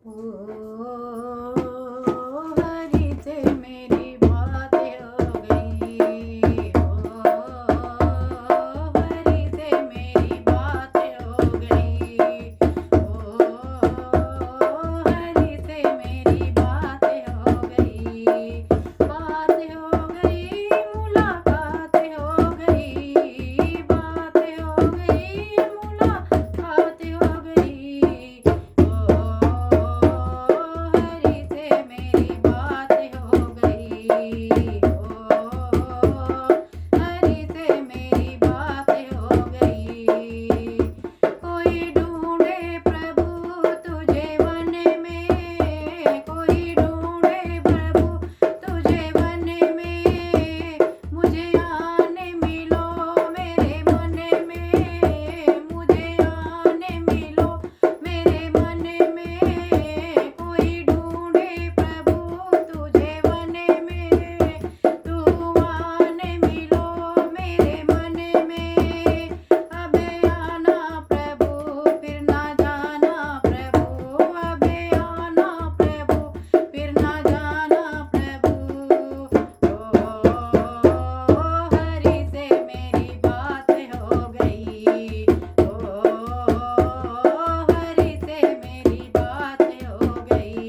ओ हरि से मेरी बात हो गई। ओ हरि से मेरी बात हो गई। ओ हरि से मेरी बात हो गई। बात हो गई, मुलाकात हो गई। बात हो गई, मुलाकात हो गई। हरि से मेरी बात हो गई। हरि से मेरी बात हो गई। कोई ढूंढे प्रभु तुझे वन में। कोई ढूंढे प्रभु तुझे वन में। मुझे आने मिलो मेरे मन में। मुझे आने मिलो मेरे मन में। कोई ढूंढे प्रभु तुझे वन में। तू आने मिलो मेरे मन में। अब आना प्रभु फिर ना जाना प्रभु। अब आना प्रभु फिर ना जाना प्रभु। हरि से मेरी बात हो गई। हरि से मेरी बात हो गई।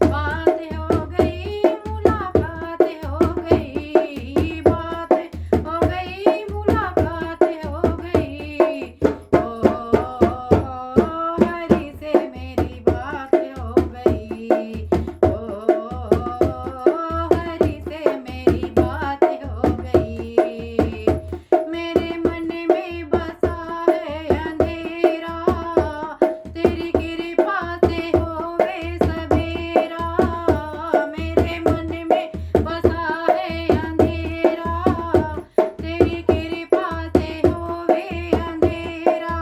बात हो गई, मुलाकात हो गई। बात हो गई, मुलाकात हो गई। हरि से मेरी बात हो गई। हरि से मेरी बात हो गई। मेरे मन में बसा है अंधेरा। तेरी कृपा से होवे सवेरा। मेरे मन में बसा है अंधेरा। तेरी कृपा से होवे अंधेरा।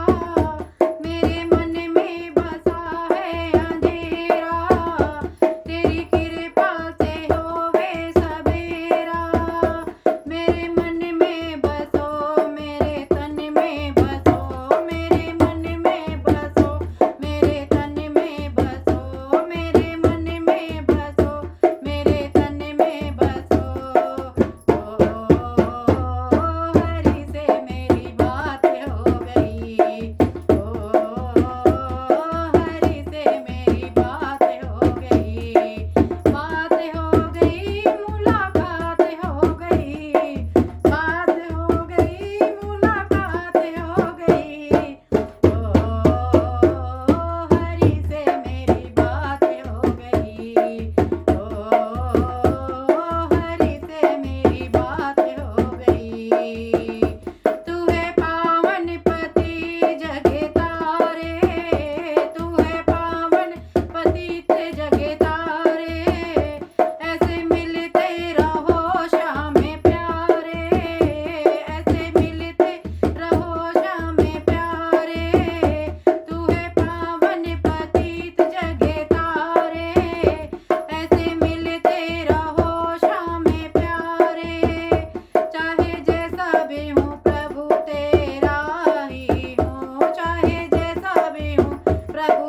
मेरे मन में बसा है अंधेरा। तेरी कृपा से होवे सवेरा। मेरे मन में बसो, मेरे तन में बसो। मेरे मन में बसो, मेरे तन में बसो। मेरे मन में बसो, मेरे तन में बसो। हरि से मेरी बात हो गई। हरि से मेरी बात हो गई। बात हो गई, मुलाकात हो गई। बात हो गई, मुलाकात हो गई। हरि से मेरी बात हो गई। हरि से मेरी बात हो गई। तू है पावन पति जगे तारे। तू है पावन पतित जगे तारे। ऐसे मिलते रहो श्याम प्यारे। ऐसे मिलते रहो श्याम प्यारे। तू है पावन पतित जगे तारे। ऐसे मिलते रहो श्याम प्यारे। चाहे जैसा भी हूँ प्रभु तेरा ही हूँ। चाहे जैसा भी हूँ प्रभु